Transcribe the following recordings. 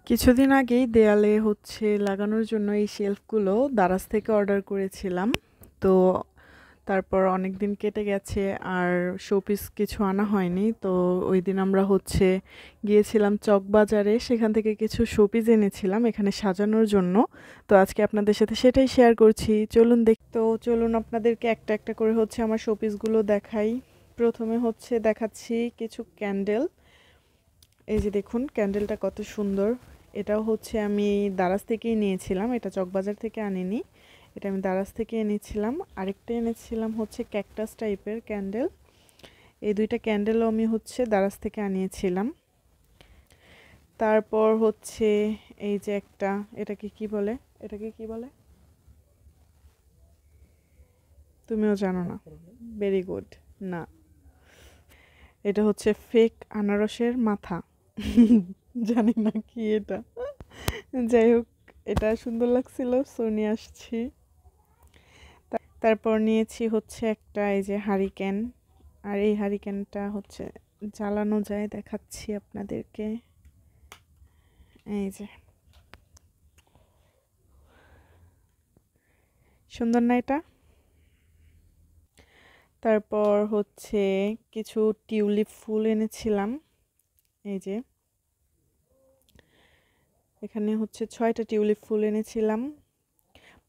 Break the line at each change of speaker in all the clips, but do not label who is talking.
কিছুদিন আগেই দেয়ালে হচ্ছে লাগানোর জন্য এই শেলফগুলো দারাজ থেকে অর্ডার করেছিলাম। তো তারপর অনেক দিন কেটে গেছে আর শোপিস কিছু আনা হয়নি। তো ওই দিন আমরা হচ্ছে গিয়েছিলাম চকবাজারে, সেখান থেকে কিছু শোপিস এনেছিলাম এখানে সাজানোর জন্য। তো আজকে আপনাদের সাথে সেটাই শেয়ার করছি। চলুন আপনাদেরকে একটা একটা করে হচ্ছে আমার শোপিসগুলো দেখাই। প্রথমে হচ্ছে দেখাচ্ছি কিছু ক্যান্ডেল। এই যে দেখুন ক্যান্ডেলটা কত সুন্দর। এটাও হচ্ছে আমি দারাজ থেকেই নিয়েছিলাম, এটা চকবাজার থেকে আনিনি, এটা আমি দারাজ থেকে এনেছিলাম। আরেকটা এনেছিলাম হচ্ছে ক্যাকটাস টাইপের ক্যান্ডেল। এই দুইটা ক্যান্ডেলও আমি হচ্ছে দারাজ থেকে আনিয়েছিলাম। তারপর হচ্ছে এই যে একটা, এটাকে কি বলে, তুমিও জানো না? Very good. না, এটা হচ্ছে ফেক আনারসের মাথা। জানি না কি এটা, যাই হোক এটা সুন্দর লাগছিল সো নিয়ে আসছি। তারপর নিয়েছি হচ্ছে একটা এই যে হারিকেন। আর এই হারিকেনটা হচ্ছে জ্বালানো যায়, দেখাচ্ছি আপনাদেরকে। এই যে সুন্দর না এটা? তারপর হচ্ছে কিছু টিউলিপ ফুল এনেছিলাম। এই যে এখানে হচ্ছে 6টা টিউলিপ ফুল এনেছিলাম।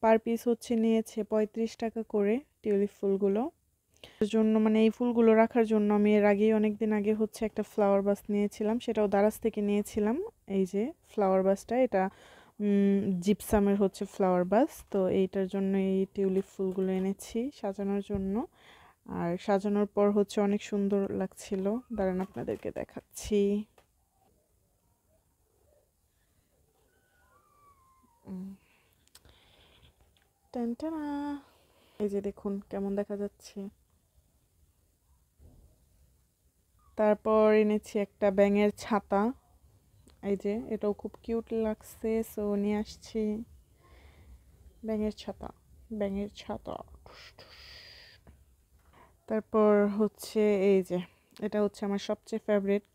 পার পিস হচ্ছে নিয়েছে 35 টাকা করে টিউলিপ ফুলগুলো। এর জন্য মানে এই ফুলগুলো রাখার জন্য আমি এর আগেই অনেকদিন আগে হচ্ছে একটা ফ্লাওয়ার বাস নিয়েছিলাম, সেটাও দারাজ থেকে নিয়েছিলাম। এই যে ফ্লাওয়ার বাসটা, এটা জিপসামের হচ্ছে ফ্লাওয়ার বাস। তো এইটার জন্য এই টিউলিপ ফুলগুলো এনেছি সাজানোর জন্য। আর সাজানোর পর হচ্ছে অনেক সুন্দর লাগছিল, দাঁড়ান আপনাদেরকে দেখাচ্ছি। টানটানা, এই যে দেখুন কেমন দেখা যাচ্ছে। তারপর এনেছি একটা ব্যাঙের ছাতা। এই যে এটাও খুব কিউট লাগছে সো নিয়ে আসছি। ব্যাঙের ছাতা, ব্যাঙের ছাতা। তারপর হচ্ছে এই যে এটা হচ্ছে আমার সবচেয়ে ফেভারিট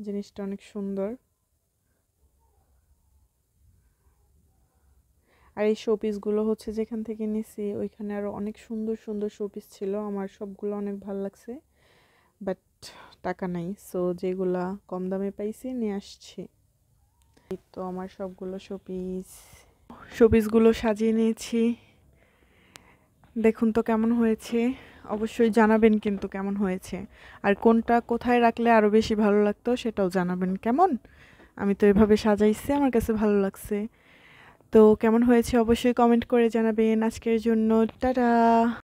জিনিসটা, অনেক সুন্দর। আর এই শোপিসগুলো হচ্ছে যেখান থেকে নিছি ওইখানে আরো অনেক সুন্দর সুন্দর শোপিস ছিল, আমার সবগুলো অনেক ভালো লাগছে। বাট টাকা নাই, সো যেগুলা কম দামে পাইছি নিয়ে আসছি। এই তো আমার সবগুলো শোপিসগুলো সাজিয়ে নিয়েছি। দেখুন তো কেমন হয়েছে, অবশ্যই জানাবেন কিন্তু কেমন হয়েছে। আর কোনটা কোথায় রাখলে আরো বেশি ভালো লাগতো সেটাও জানাবেন। কেমন, আমি তো এভাবে সাজাইছি, আমার কাছে ভালো লাগছে। তো কেমন হয়েছে অবশ্যই কমেন্ট করে জানাবেন। আজকের জন্য টাটা।